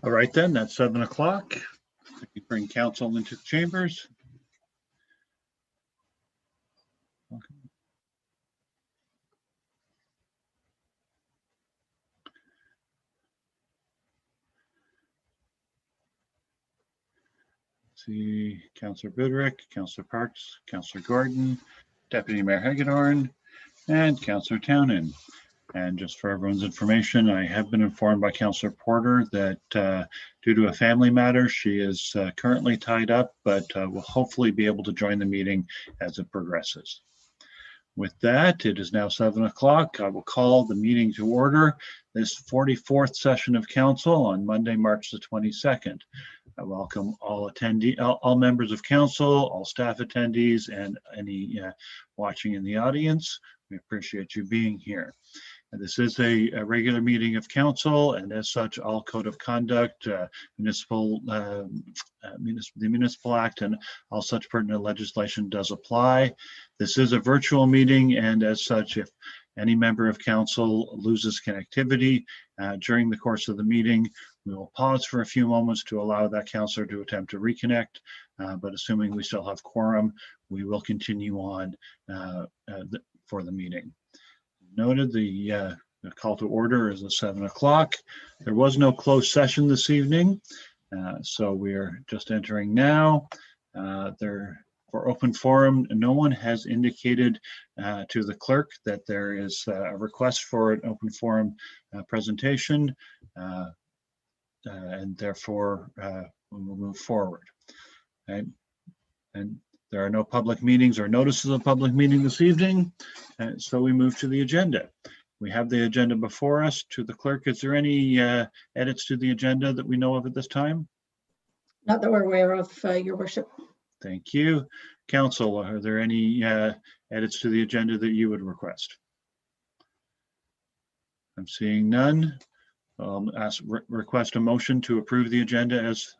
All right, then, that's 7 o'clock. We bring council into the chambers. See Councillor Buderick, Councillor Parks, Councillor Gordon, Deputy Mayor Hagedorn, and Councillor Townend. And just for everyone's information, I have been informed by Councillor Porter that due to a family matter, she is currently tied up, but will hopefully be able to join the meeting as it progresses. With that, it is now 7 o'clock. I will call the meeting to order, this 44th session of council on Monday, March the 22nd. I welcome all members of council, all staff attendees, and any watching in the audience. We appreciate you being here. This is a regular meeting of council, and as such, all code of conduct, the Municipal Act, and all such pertinent legislation does apply. This is a virtual meeting, and as such, if any member of council loses connectivity during the course of the meeting, we will pause for a few moments to allow that councillor to attempt to reconnect, but assuming we still have quorum, we will continue on for the meeting. Noted, the call to order is at 7 o'clock. There was no closed session this evening, so we're just entering now. For open forum, no one has indicated to the clerk that there is a request for an open forum presentation, and therefore we will move forward. Okay. And there are no public meetings or notices of public meeting this evening, so we move to the agenda. We have the agenda before us. To the clerk, is there any edits to the agenda that we know of at this time? Not that we're aware of, Your Worship. Thank you. Council, are there any edits to the agenda that you would request? I'm seeing none. Request a motion to approve the agenda as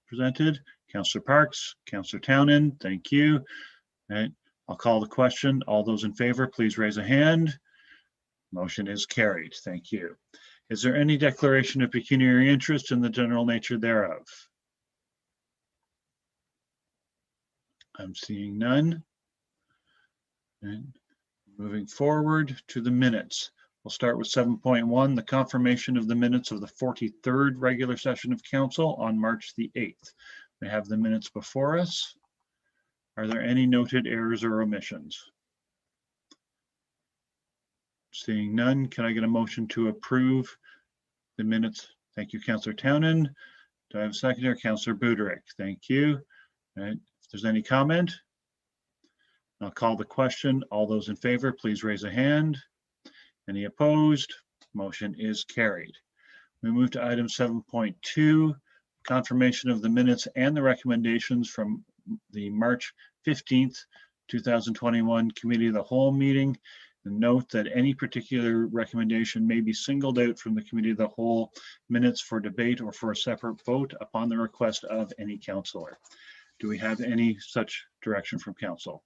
presented. Councillor Parks, Councillor Townend, thank you. Right. I'll call the question. All those in favor, please raise a hand. Motion is carried. Thank you. Is there any declaration of pecuniary interest in the general nature thereof? I'm seeing none. And moving forward to the minutes. We'll start with 7.1, the confirmation of the minutes of the 43rd regular session of council on March the 8th. We have the minutes before us. Are there any noted errors or omissions? Seeing none, can I get a motion to approve the minutes? Thank you, Councillor Townend. Do I have a seconder? Councillor Buderick. Thank you. All right. If there's any comment, I'll call the question. All those in favor, please raise a hand. Any opposed? Motion is carried. We move to item 7.2, confirmation of the minutes and the recommendations from the March 15th, 2021 Committee of the Whole meeting. And note that any particular recommendation may be singled out from the Committee of the Whole minutes for debate or for a separate vote upon the request of any councillor. Do we have any such direction from council?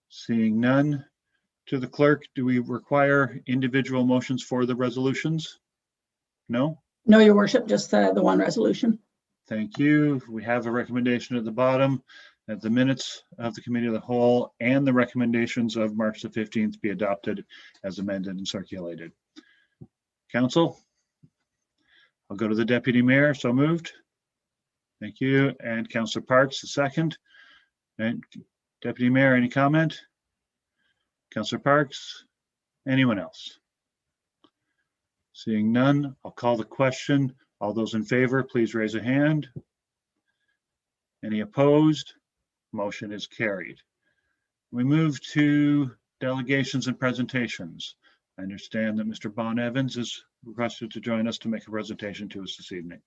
Seeing none. To the clerk, do we require individual motions for the resolutions? No? No, Your Worship, just the one resolution. Thank you. We have a recommendation at the bottom that the minutes of the Committee of the Whole and the recommendations of March the 15th be adopted as amended and circulated. Council? I'll go to the Deputy Mayor. So moved. Thank you. And Councillor Parks, the second. And Deputy Mayor, any comment? Councillor Parks? Anyone else? Seeing none, I'll call the question. All those in favor, please raise a hand. Any opposed? Motion is carried. We move to delegations and presentations. I understand that Mr. Bon Evans is requested to join us to make a presentation to us this evening.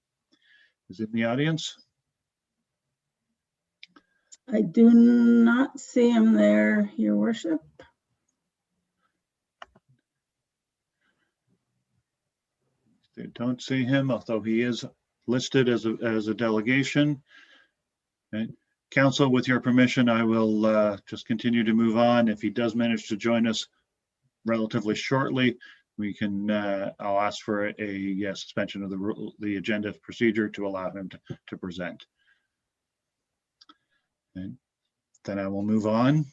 Is it in the audience? I do not see him there, Your Worship. They don't see him, although he is listed as a delegation. Okay. Council, with your permission, I will just continue to move on. If he does manage to join us relatively shortly, we can, I'll ask for a suspension of the agenda procedure to allow him to present. And then I will move on.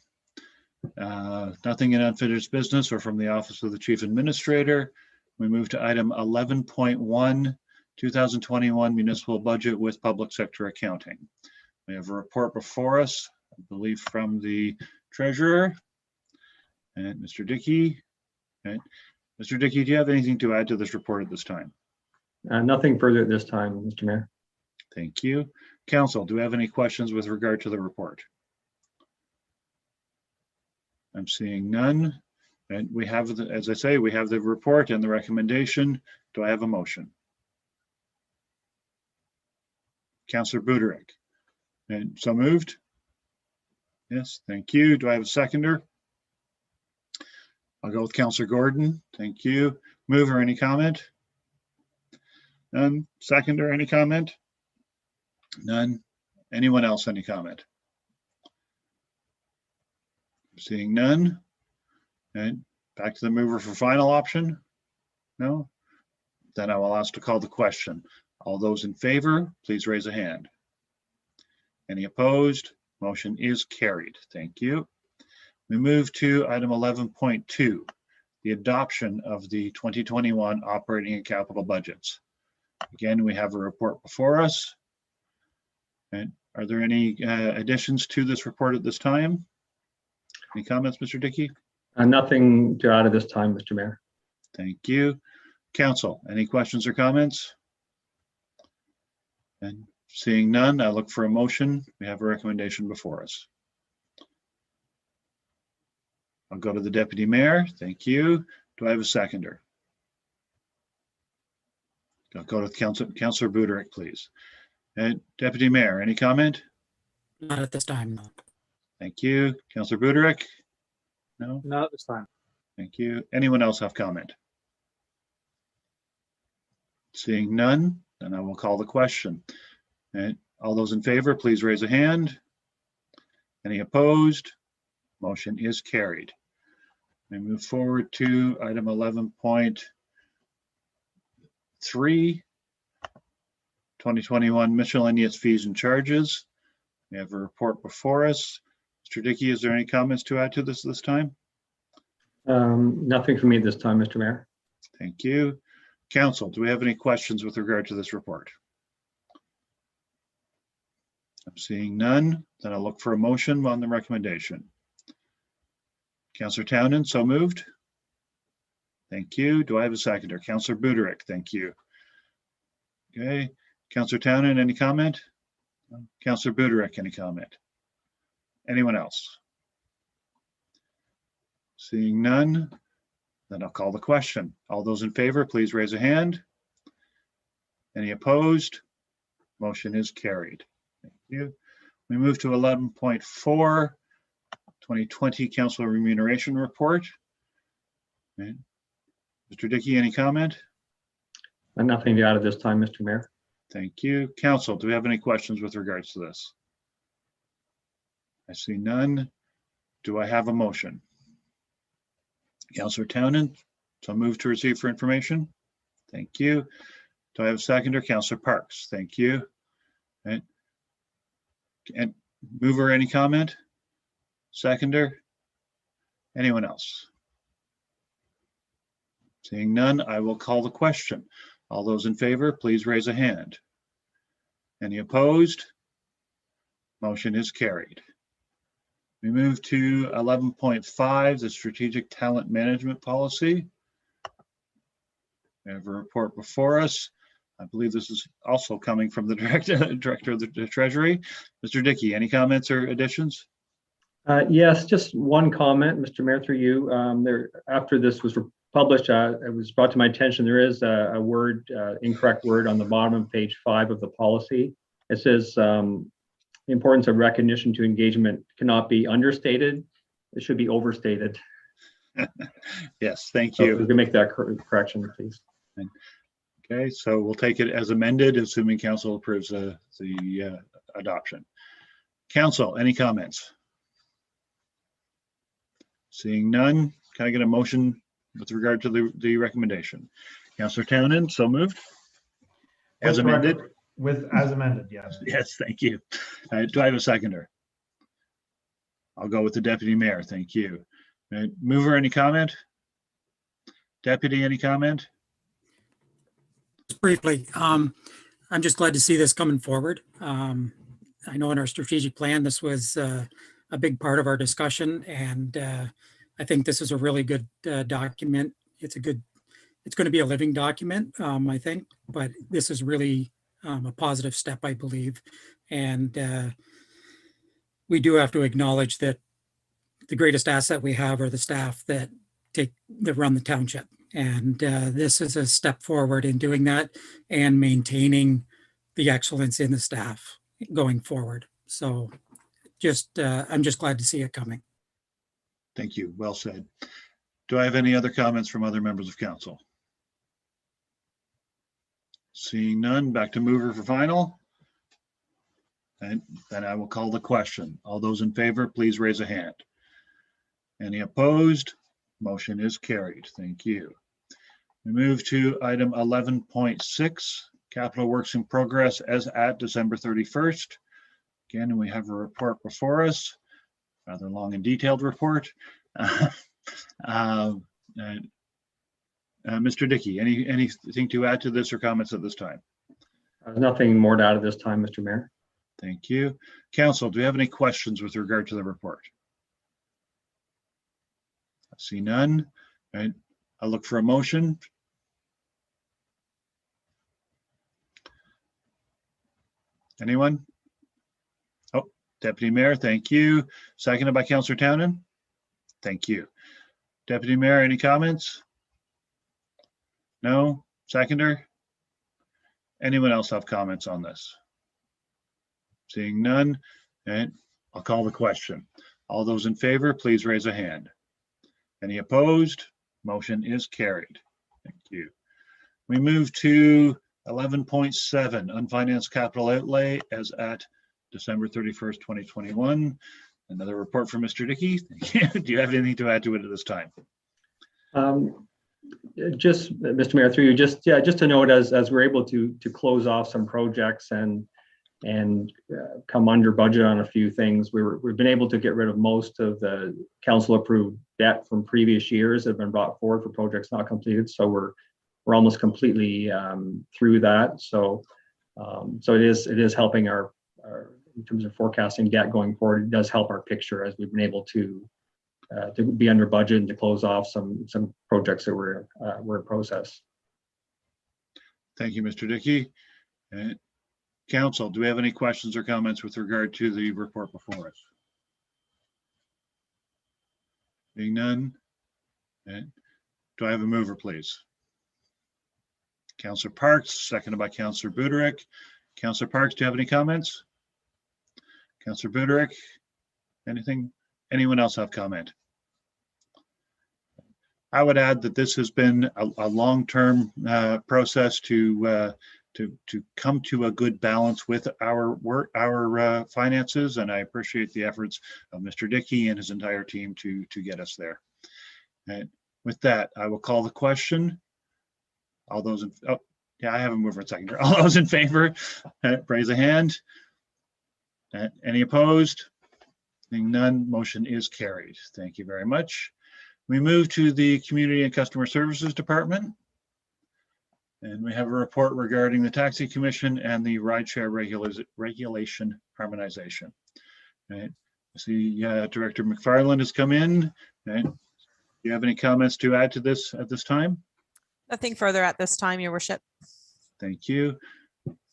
Nothing in unfinished business or from the Office of the Chief Administrator. We move to item 11.1, 2021 municipal budget with public sector accounting. We have a report before us, I believe from the treasurer and Mr. Dickey. Okay. Mr. Dickey, do you have anything to add to this report at this time? Nothing further at this time, Mr. Mayor. Thank you. Council, do we have any questions with regard to the report? I'm seeing none. And we have, as I say, we have the report and the recommendation. Do I have a motion? Councillor Buderick. And so moved? Yes, thank you. Do I have a seconder? I'll go with Councillor Gordon. Thank you. Mover, any comment? None. Seconder, any comment? None. Anyone else, any comment? Seeing none. And back to the mover for final option? No? Then I will ask to call the question. All those in favor, please raise a hand. Any opposed? Motion is carried. Thank you. We move to item 11.2, the adoption of the 2021 operating and capital budgets. Again, we have a report before us. And are there any additions to this report at this time? Any comments, Mr. Dickey? Nothing to add at this time, Mr. Mayor. Thank you. Council, any questions or comments? And seeing none, I look for a motion. We have a recommendation before us. I'll go to the Deputy Mayor. Thank you. Do I have a seconder? I'll go to Councillor Buderick, please. And Deputy Mayor, any comment? Not at this time, no. Thank you. Councillor Buderick? No? Not at this time. Thank you. Anyone else have comment? Seeing none, then I will call the question. And all those in favor, please raise a hand. Any opposed? Motion is carried. We move forward to item 11.3, 2021 miscellaneous fees and charges. We have a report before us. Mr. Dickey, is there any comments to add to this time? Nothing for me at this time, Mr. Mayor. Thank you. Council, do we have any questions with regard to this report? I'm seeing none. Then I'll look for a motion on the recommendation. Councillor Townend, so moved. Thank you. Do I have a seconder? Councillor Buderick, thank you. Okay. Councillor Townend, any comment? Councillor Buderick, any comment? Anyone else? Seeing none, then I'll call the question. All those in favor, please raise a hand. Any opposed? Motion is carried. Thank you. We move to 11.4, 2020 Council Remuneration Report. Okay. Mr. Dickey, any comment? Nothing to add at this time, Mr. Mayor. Thank you. Council, do we have any questions with regards to this? I see none. Do I have a motion? Councillor Townend, so move to receive for information. Thank you. Do I have a seconder? Councillor Parks, thank you. And mover, any comment? Seconder? Anyone else? Seeing none, I will call the question. All those in favor, please raise a hand. Any opposed? Motion is carried. We move to 11.5, the Strategic Talent Management Policy. We have a report before us. I believe this is also coming from the Director of the Treasury. Mr. Dickey, any comments or additions? Yes, just one comment, Mr. Mayor, through you. After this was published, it was brought to my attention there is a word, incorrect word on the bottom of page 5 of the policy. It says the importance of recognition to engagement cannot be understated. It should be overstated. Yes, thank So you. if we can make that correction, please. Okay, so we'll take it as amended, assuming council approves the adoption. Council, any comments? Seeing none, can I get a motion with regard to the recommendation? Councillor Townend, so moved. As amended? As amended, yes. Yes, thank you. Do I have a seconder? I'll go with the deputy mayor. Thank you. Mover, any comment? Deputy, any comment? Just briefly, I'm just glad to see this coming forward. I know in our strategic plan, this was a big part of our discussion, and I think this is a really good document. It's going to be a living document, I think, but this is really a positive step, I believe. And we do have to acknowledge that the greatest asset we have are the staff that run the township. And this is a step forward in doing that and maintaining the excellence in the staff going forward. So I'm just glad to see it coming. Thank you. Well said. Do I have any other comments from other members of council? Seeing none, back to mover for final. And then I will call the question. All those in favor, please raise a hand. Any opposed? Motion is carried. Thank you. We move to item 11.6, capital works in progress as at December 31st. Again, we have a report before us, rather long and detailed report. Mr. Dickey, anything to add to this or comments at this time? Nothing more to add at this time, Mr. Mayor. Thank you. Council, do you have any questions with regard to the report? I see none. Right. I'll look for a motion. Anyone? Oh, Deputy Mayor, thank you. Seconded by Councillor Townend. Thank you. Deputy Mayor, any comments? No? Seconder? Anyone else have comments on this? Seeing none, and I'll call the question. All those in favor, please raise a hand. Any opposed? Motion is carried. Thank you. We move to 11.7, unfinanced capital outlay as at December 31st, 2021. Another report from Mr. Dickey. Do you have anything to add to it at this time? Just, Mr. Mayor, through you, just to note, as we're able to close off some projects and come under budget on a few things, we've been able to get rid of most of the council approved debt from previous years that have been brought forward for projects not completed. So we're almost completely through that. So it is helping our in terms of forecasting debt going forward. It does help our picture as we've been able to be under budget and to close off some projects that were in process. Thank you, Mr. Dickey. Council, do we have any questions or comments with regard to the report before us? Being none, do I have a mover, please? Councillor Parks, seconded by Councillor Buderick. Councillor Parks, do you have any comments? Councillor Buderick, anything? Anyone else have comment? I would add that this has been a long-term process to come to a good balance with our work, our finances, and I appreciate the efforts of Mr. Dickey and his entire team to get us there. And with that, I will call the question. All those in, oh yeah, I have a mover and seconder. All those in favor, raise a hand. Any opposed? Seeing none, motion is carried. Thank you very much. We move to the Community and Customer Services Department. And we have a report regarding the Taxi Commission and the rideshare regulation harmonization. Right. I see Director McFarland has come in. Right. Do you have any comments to add to this at this time? Nothing further at this time, Your Worship. Thank you.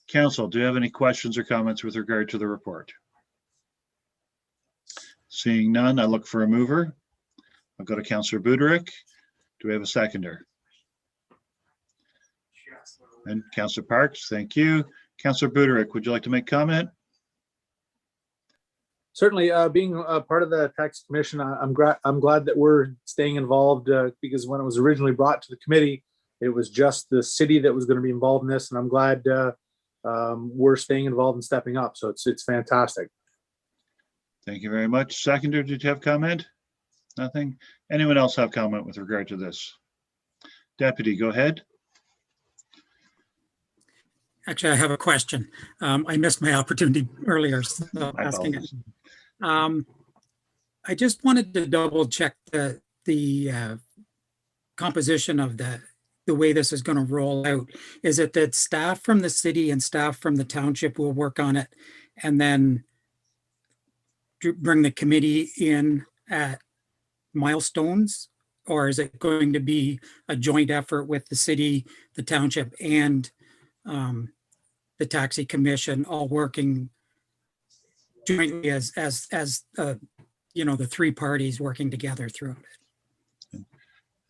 Council, do you have any questions or comments with regard to the report? Seeing none, I look for a mover. I'll go to Councillor Buderick. Do we have a seconder? And Councillor Parks, thank you. Councillor Buderick, would you like to make comment? Certainly, being a part of the Tax Commission, I'm glad that we're staying involved because when it was originally brought to the committee, it was just the city that was going to be involved in this, and I'm glad we're staying involved and stepping up. So it's fantastic. Thank you very much. Seconder, did you have comment? Nothing. Anyone else have comment with regard to this? Deputy, go ahead. Actually, I have a question. I missed my opportunity earlier, so I asking it. apologize. I just wanted to double check the composition of the way this is going to roll out. Is it that staff from the city and staff from the township will work on it and then bring the committee in at milestones? Or is it going to be a joint effort with the city, the township, and the taxi commission all working jointly as the three parties working together throughout it?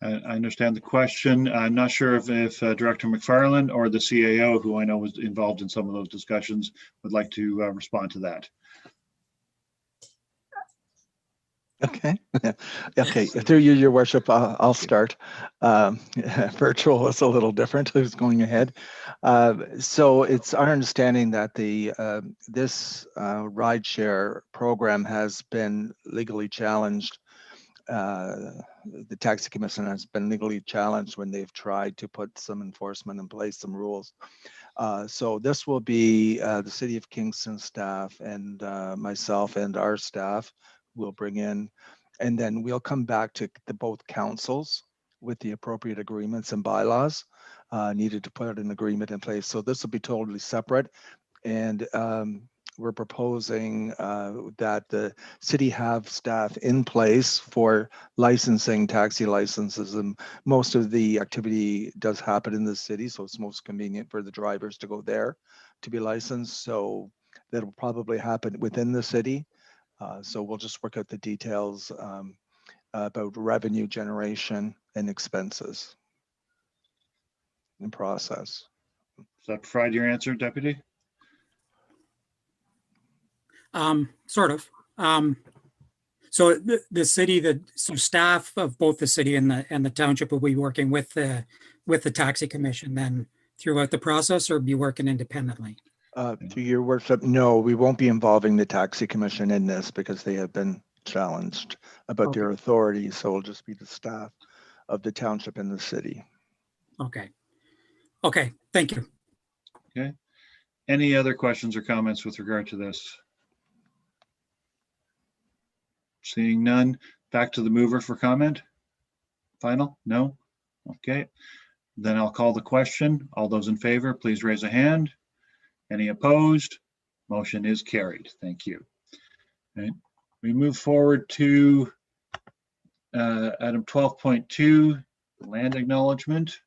I understand the question. I'm not sure if Director McFarland or the CAO, who I know was involved in some of those discussions, would like to respond to that. Okay. Okay. Through you, Your Worship, I'll start. Virtual was a little different. Who's going ahead? So it's our understanding that this rideshare program has been legally challenged. The taxi commission has been legally challenged when they've tried to put some enforcement in place, some rules. So this will be the City of Kingston staff and myself and our staff will bring in, and then we'll come back to both councils with the appropriate agreements and bylaws needed to put an agreement in place. So this will be totally separate. And we're proposing that the city have staff in place for licensing taxi licenses, and most of the activity does happen in the city, so it's most convenient for the drivers to go there to be licensed. So that'll probably happen within the city. So we'll just work out the details about revenue generation and expenses and process. Does that provide your answer, Deputy? Sort of. So the city, so staff of both the city and the township will be working with the taxi commission then throughout the process, or be working independently? To Your Worship, no, we won't be involving the taxi commission in this because they have been challenged about their authority. So it'll just be the staff of the township and the city. Okay. Okay, thank you. Okay. Any other questions or comments with regard to this? Seeing none, back to the mover for comment. Final? No? Okay. Then I'll call the question. All those in favor, please raise a hand. Any opposed? Motion is carried. Thank you. Okay. We move forward to item 12.2, land acknowledgement.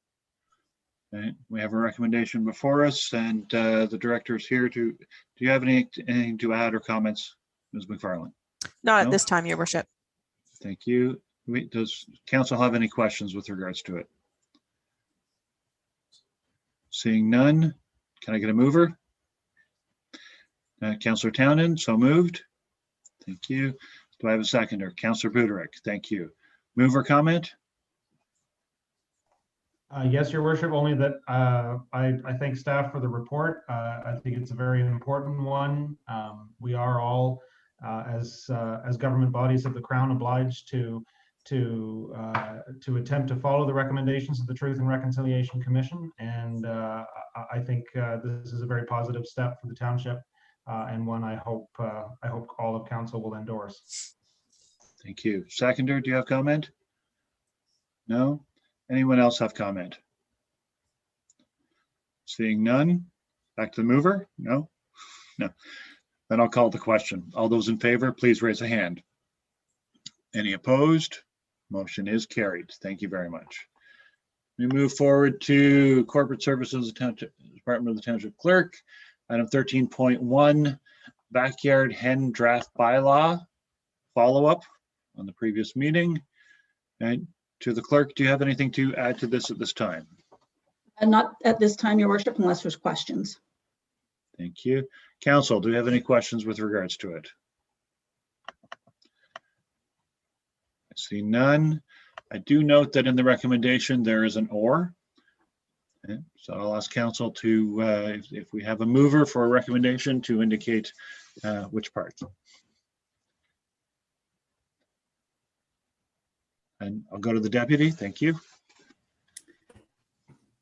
Okay. We have a recommendation before us, and the director is here to. Do you have anything to add or comments, Ms. McFarland? Not No? at this time, Your Worship. Thank you. Does council have any questions with regards to it? Seeing none, can I get a mover? Councillor Townend, so moved. Thank you. Do I have a seconder? Councillor Buderick, thank you. Mover comment? Yes, Your Worship, only that I thank staff for the report. I think it's a very important one. We are all, as government bodies of the Crown, obliged to attempt to follow the recommendations of the Truth and Reconciliation Commission. And I think this is a very positive step for the township, and one I hope all of council will endorse. Thank you. Seconder, do you have comment? No? Anyone else have comment? Seeing none, back to the mover? No? No. Then I'll call the question. All those in favor, please raise a hand. Any opposed? Motion is carried. Thank you very much. We move forward to Corporate Services Department of the Township Clerk. Item 13.1, backyard hen draft bylaw follow-up on the previous meeting. And to the clerk, do you have anything to add to this at this time? Not at this time, Your Worship, unless there's questions. Thank you. Council, do you have any questions with regards to it? I see none. I do note that in the recommendation, there is an or. Okay, so I'll ask council to, if we have a mover for a recommendation, to indicate which part. And I'll go to the deputy. Thank you.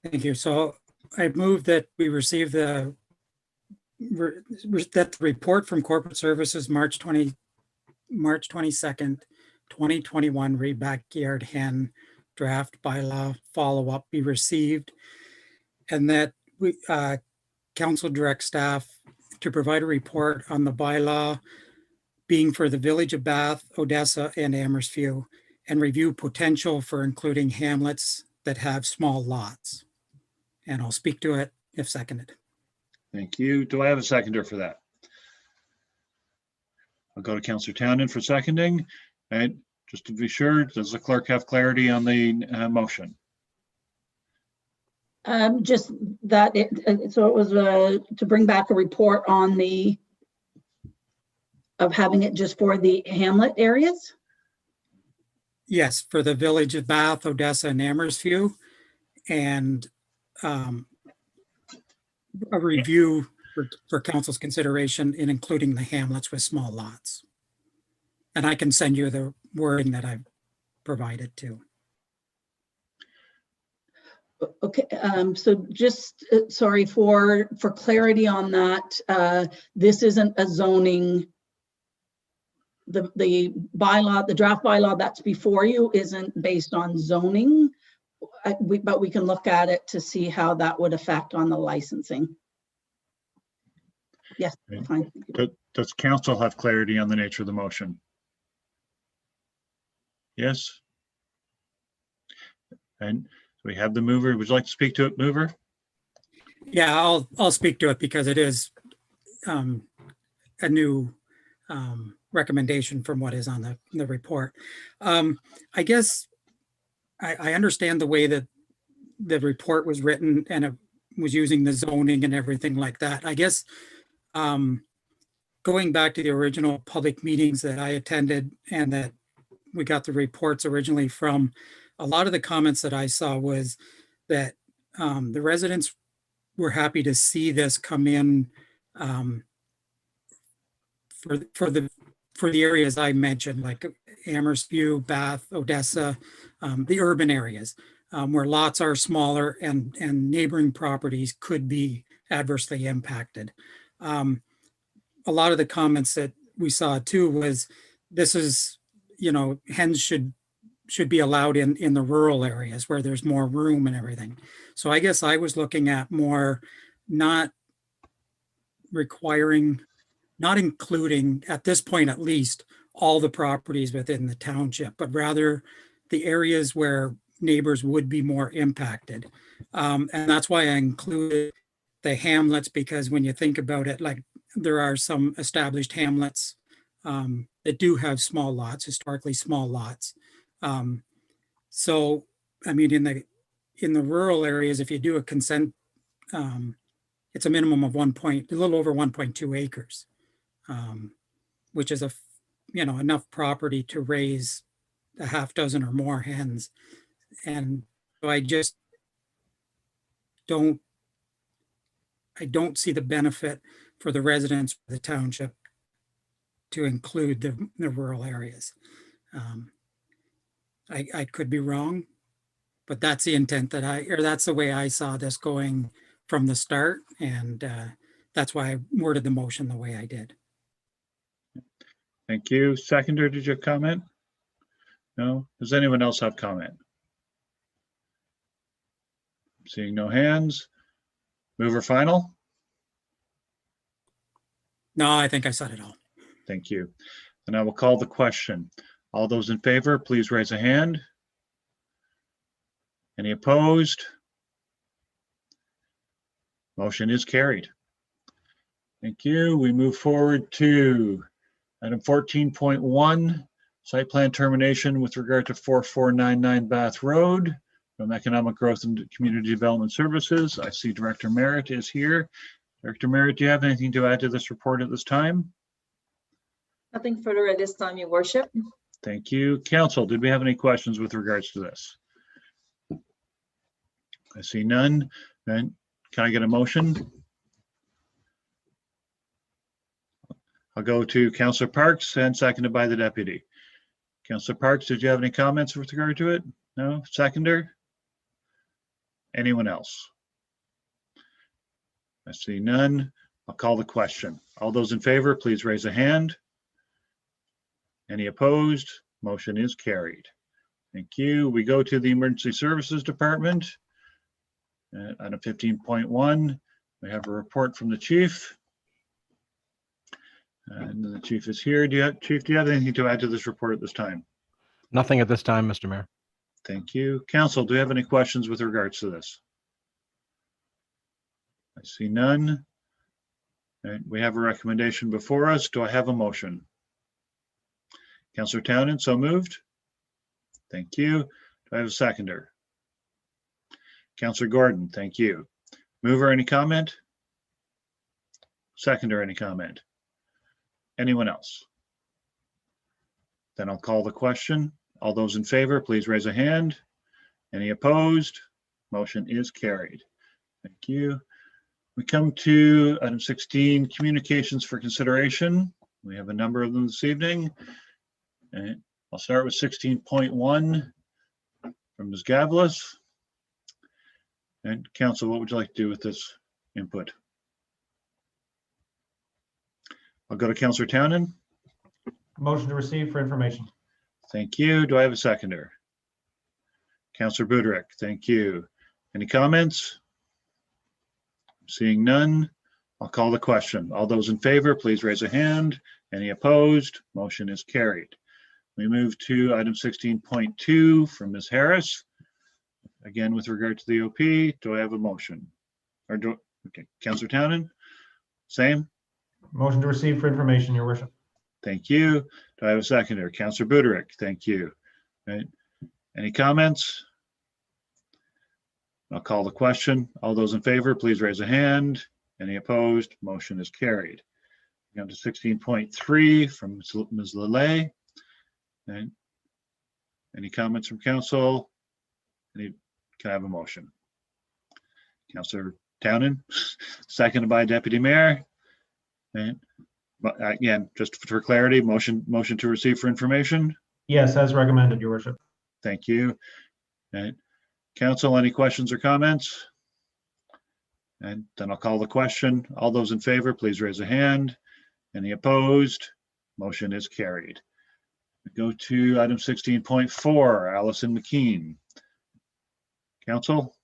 Thank you. So I move that we receive that the report from Corporate Services, March 22nd, 2021, re-backyard hen draft bylaw follow-up be received, and that we council direct staff to provide a report on the bylaw being for the Village of Bath, Odessa, and Amherstview, and review potential for including hamlets that have small lots. And I'll speak to it if seconded. Thank you. Do I have a seconder for that? I'll go to Councillor Townend for seconding. And just to be sure, does the clerk have clarity on the motion? Just that so it was to bring back a report on of having it just for the hamlet areas. Yes, for the Village of Bath, Odessa, and Amherstview, and a review for council's consideration in including the hamlets with small lots. And I can send you the wording that I've provided too. Okay, so just sorry for clarity on that. This isn't a zoning. The bylaw, the draft bylaw that's before you isn't based on zoning, but we can look at it to see how that would affect on the licensing. Yes, fine. Does council have clarity on the nature of the motion? Yes. And we have the mover. Would you like to speak to it, mover? Yeah, I'll speak to it because it is a new recommendation from what is on the report. I guess I understand the way that the report was written and it was using the zoning and everything like that. I guess going back to the original public meetings that I attended and that we got the reports originally from, a lot of the comments that I saw was that the residents were happy to see this come in for the areas I mentioned, like Amherstview, Bath, Odessa, the urban areas where lots are smaller and neighboring properties could be adversely impacted. A lot of the comments that we saw too was this is, hens should be allowed in the rural areas where there's more room and everything. So I guess I was looking at more not including at this point, at least, all the properties within the township, but rather the areas where neighbors would be more impacted. And that's why I included the hamlets, because when you think about it, like there are some established hamlets that do have small lots, historically small lots. So, I mean, in the rural areas, if you do a consent, it's a minimum of a little over 1.2 acres, which is enough property to raise a half dozen or more hens. And so I don't see the benefit for the residents of the township to include the rural areas. I could be wrong, but that's the intent that's the way I saw this going from the start. And that's why I worded the motion the way I did. Thank you. Seconder, did you comment? No? Does anyone else have comment? Seeing no hands. Mover final? No, I think I said it all. Thank you. And I will call the question. All those in favor, please raise a hand. Any opposed? Motion is carried. Thank you. We move forward to item 14.1, site plan termination with regard to 4499 Bath Road from Economic Growth and Community Development Services. I see Director Merritt is here. Director Merritt, do you have anything to add to this report at this time? Nothing further at this time, Your Worship. Thank you. Council, did we have any questions with regards to this? I see none. Then can I get a motion? I'll go to Councillor Parks and seconded by the deputy. Councillor Parks, did you have any comments with regard to it? No? Seconder? Anyone else? I see none. I'll call the question. All those in favor, please raise a hand. Any opposed? Motion is carried. Thank you. We go to the Emergency Services Department. Item 15.1, we have a report from the chief. And the chief is here. Chief, do you have anything to add to this report at this time? Nothing at this time, Mr. Mayor. Thank you. Council, do you have any questions with regards to this? I see none. Right, we have a recommendation before us. Do I have a motion? Councillor Townend, so moved. Thank you. Do I have a seconder? Councillor Gordon, thank you. Mover, any comment? Seconder, any comment? Anyone else? Then I'll call the question. All those in favor, please raise a hand. Any opposed? Motion is carried. Thank you. We come to item 16, communications for consideration. We have a number of them this evening. And I'll start with 16.1 from Ms. Gavlis. And council, what would you like to do with this input? I'll go to Councillor Townend. Motion to receive for information. Thank you. Do I have a seconder? Councillor Buderick, thank you. Any comments? Seeing none, I'll call the question. All those in favor, please raise a hand. Any opposed? Motion is carried. We move to item 16.2 from Ms. Harris. Again, with regard to the OP, do I have a motion? Or do, okay, Councillor Townend, same? Motion to receive for information, Your Worship. Thank you. Do I have a seconder? Councillor Buderick, thank you. Right. Any comments? I'll call the question. All those in favor, please raise a hand. Any opposed? Motion is carried. Down to 16.3 from Ms. Lillay. Okay. Any comments from council? Can I have a motion? Councillor Townend, seconded by Deputy Mayor. And but again, just for clarity, motion to receive for information. Yes, as recommended, Your Worship. Thank you. And council, any questions or comments? And then I'll call the question. All those in favor, please raise a hand. Any opposed? Motion is carried. We go to item 16.4, Allison McKean. Council?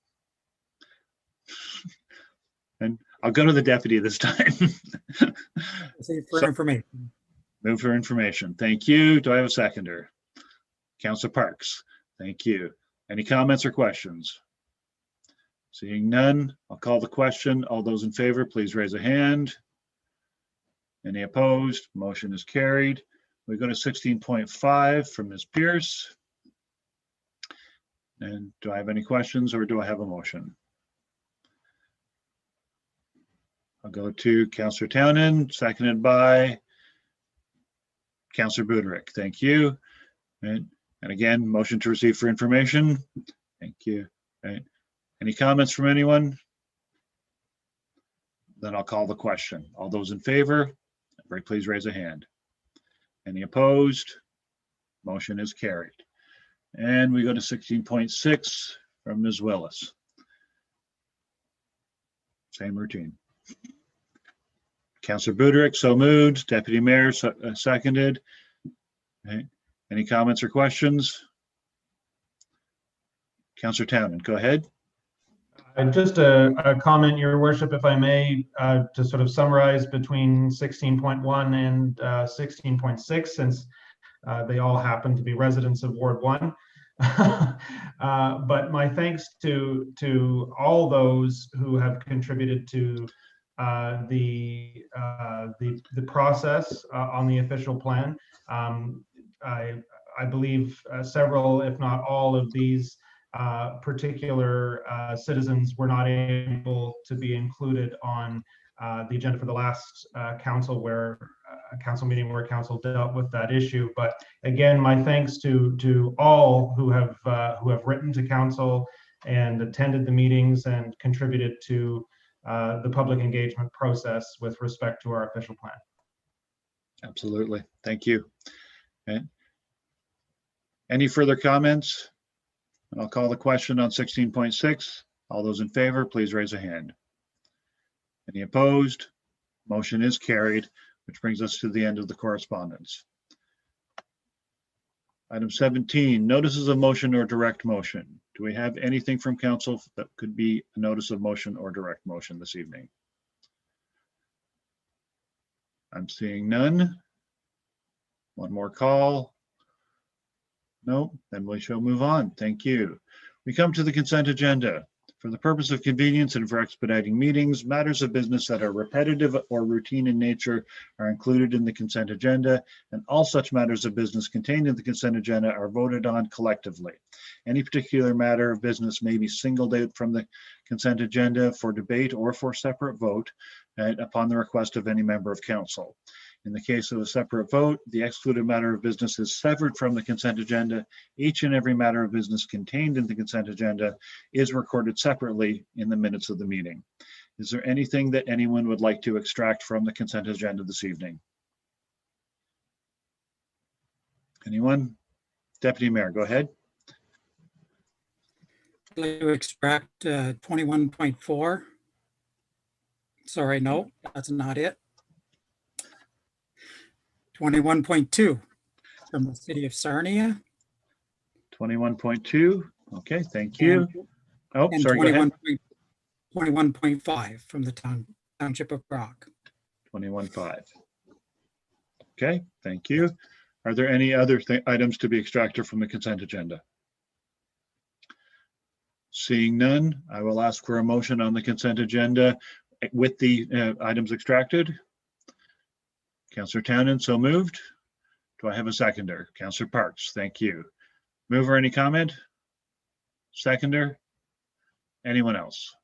And I'll go to the deputy this time. For information. Move for information. Thank you. Do I have a seconder? Councilor Parks. Thank you. Any comments or questions? Seeing none, I'll call the question. All those in favor, please raise a hand. Any opposed? Motion is carried. We go to 16.5 from Ms. Pierce. And do I have any questions or do I have a motion? I'll go to Councillor Townend, seconded by Councillor Buderick. Thank you. And again, motion to receive for information. Thank you. Right. Any comments from anyone? Then I'll call the question. All those in favor, please raise a hand. Any opposed? Motion is carried. And we go to 16.6 from Ms. Willis. Same routine. Councillor Buderick, so moved. Deputy Mayor, seconded. Okay. Any comments or questions? Councillor Townend, go ahead. Just a comment, Your Worship, if I may, to sort of summarize between 16.1 and 16.6, since they all happen to be residents of Ward 1. But my thanks to all those who have contributed to the process on the official plan. I believe several, if not all, of these particular citizens were not able to be included on the agenda for the last council meeting where council dealt with that issue. But again, my thanks to all who have written to council and attended the meetings and contributed to the public engagement process with respect to our official plan. Absolutely. Thank you. Okay. Any further comments? I'll call the question on 16.6. All those in favor, please raise a hand. Any opposed? Motion is carried, which brings us to the end of the correspondence. Item 17, notices of motion or direct motion. Do we have anything from council that could be a notice of motion or direct motion this evening? I'm seeing none. One more call. No, then we shall move on. Thank you. We come to the consent agenda. For the purpose of convenience and for expediting meetings, matters of business that are repetitive or routine in nature are included in the consent agenda, and all such matters of business contained in the consent agenda are voted on collectively. Any particular matter of business may be singled out from the consent agenda for debate or for separate vote upon the request of any member of council. In the case of a separate vote, the excluded matter of business is severed from the consent agenda. Each and every matter of business contained in the consent agenda is recorded separately in the minutes of the meeting. Is there anything that anyone would like to extract from the consent agenda this evening? Anyone? Deputy Mayor, go ahead. I'd like to extract 21.4. Sorry, no, that's not it. 21.2 from the city of Sarnia. 21.2. Okay, thank you. Oh, And sorry, go ahead. 21.5 from the township of Brock. 21.5. Okay, thank you. Are there any other items to be extracted from the consent agenda? Seeing none, I will ask for a motion on the consent agenda with the items extracted. Councillor Townend, so moved. Do I have a seconder? Councillor Parks, thank you. Mover, any comment? Seconder? Anyone else?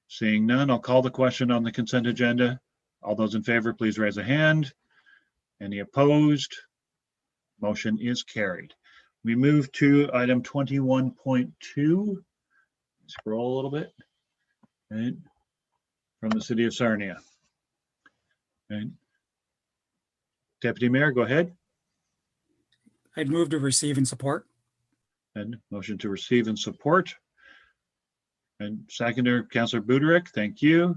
Seeing none, I'll call the question on the consent agenda. All those in favor, please raise a hand. Any opposed? Motion is carried. We move to item 21.2. Scroll a little bit. Right. From the city of Sarnia. Right. Deputy Mayor, go ahead. I'd move to receive and support. And motion to receive and support. And seconder, Councillor Buderick, thank you.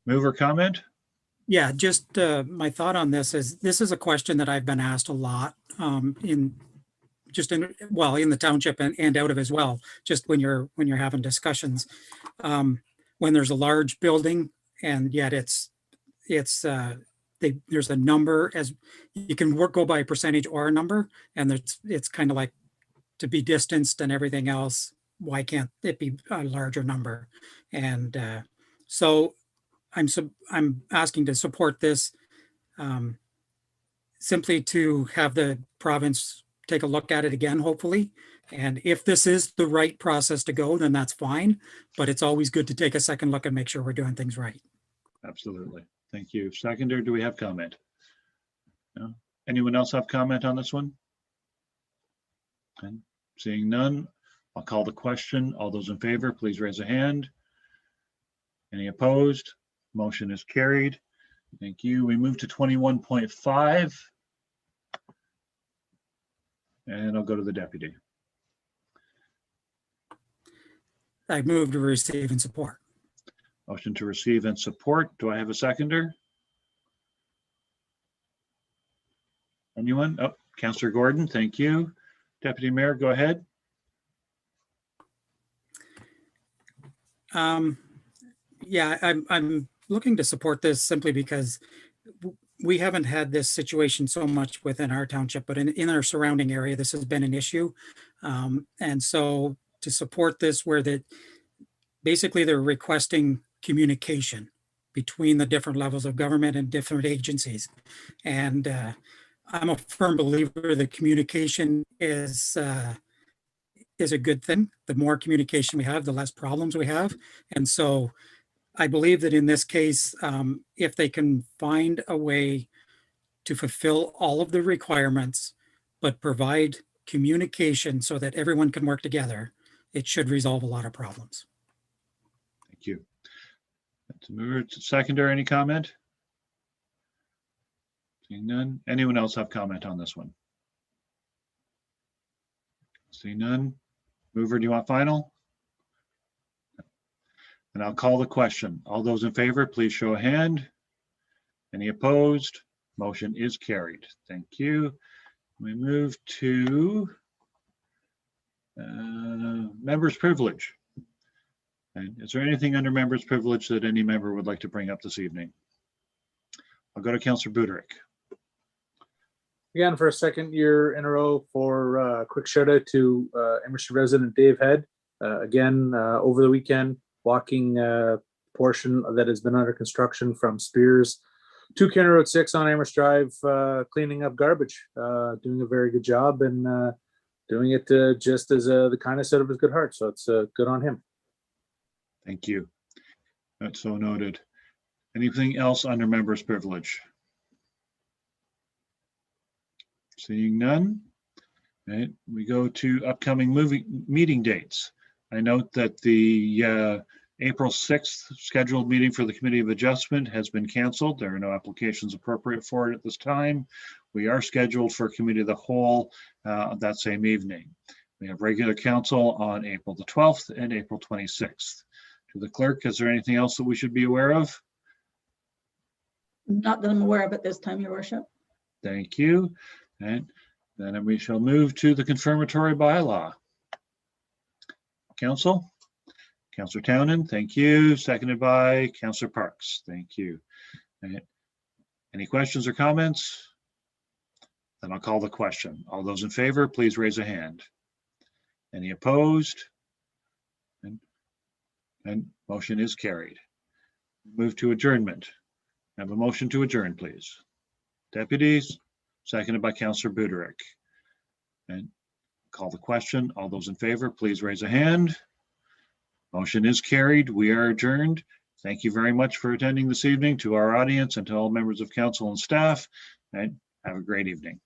Mover, comment? Yeah, just my thought on this is a question that I've been asked a lot in the township and out of as well, just when you're having discussions. When there's a large building and yet there's a number, as you can go by a percentage or a number, and it's kind of like to be distanced and everything else. Why can't it be a larger number? And so I'm asking to support this simply to have the province take a look at it again, hopefully. And if this is the right process to go, then that's fine. But it's always good to take a second look and make sure we're doing things right. Absolutely. Thank you. Seconder, do we have comment? No? Anyone else have comment on this one? And seeing none, I'll call the question. All those in favor, please raise a hand. Any opposed? Motion is carried. Thank you. We move to 21.5. And I'll go to the deputy. I move to receive and support. Motion to receive and support. Do I have a seconder? Anyone? Oh, Councillor Gordon, thank you. Deputy Mayor, go ahead. Yeah, I'm looking to support this simply because we haven't had this situation so much within our township, but in our surrounding area, this has been an issue. And so to support this, where basically they're requesting communication between the different levels of government and different agencies. And I'm a firm believer that communication is a good thing. The more communication we have, the less problems we have. And so I believe that in this case, if they can find a way to fulfill all of the requirements, but provide communication so that everyone can work together, it should resolve a lot of problems. Thank you. Seconder, any comment? Seeing none. Anyone else have comment on this one? Seeing none. Mover, do you want final? And I'll call the question. All those in favor, please show a hand. Any opposed? Motion is carried. Thank you. We move to members' privilege. And is there anything under members' privilege that any member would like to bring up this evening? I'll go to Councillor Buderick. Again, for a second year in a row, for a quick shout out to Emerson resident Dave Head. Again, over the weekend, walking portion that has been under construction from Spears to Kenner Road 6 on Amherst Drive, cleaning up garbage, doing a very good job, and doing it just as the kindness out of his good heart. So it's good on him. Thank you. That's so noted. Anything else under members' privilege? Seeing none. Right, we go to upcoming meeting dates. I note that the April 6th scheduled meeting for the Committee of Adjustment has been canceled. There are no applications appropriate for it at this time. We are scheduled for Committee of the Whole that same evening. We have regular council on April the 12th and April 26th. To the clerk, is there anything else that we should be aware of? Not that I'm aware of at this time, Your Worship. Thank you. And then we shall move to the confirmatory bylaw. Council? Councillor Townend, thank you. Seconded by Councillor Parks. Thank you. Any questions or comments? Then I'll call the question. All those in favor, please raise a hand. Any opposed? And motion is carried. Move to adjournment. Have a motion to adjourn, please. Deputies, seconded by Councillor Buderick. And call the question. All those in favor, please raise a hand. Motion is carried. We are adjourned. Thank you very much for attending this evening, to our audience and to all members of council and staff, and have a great evening.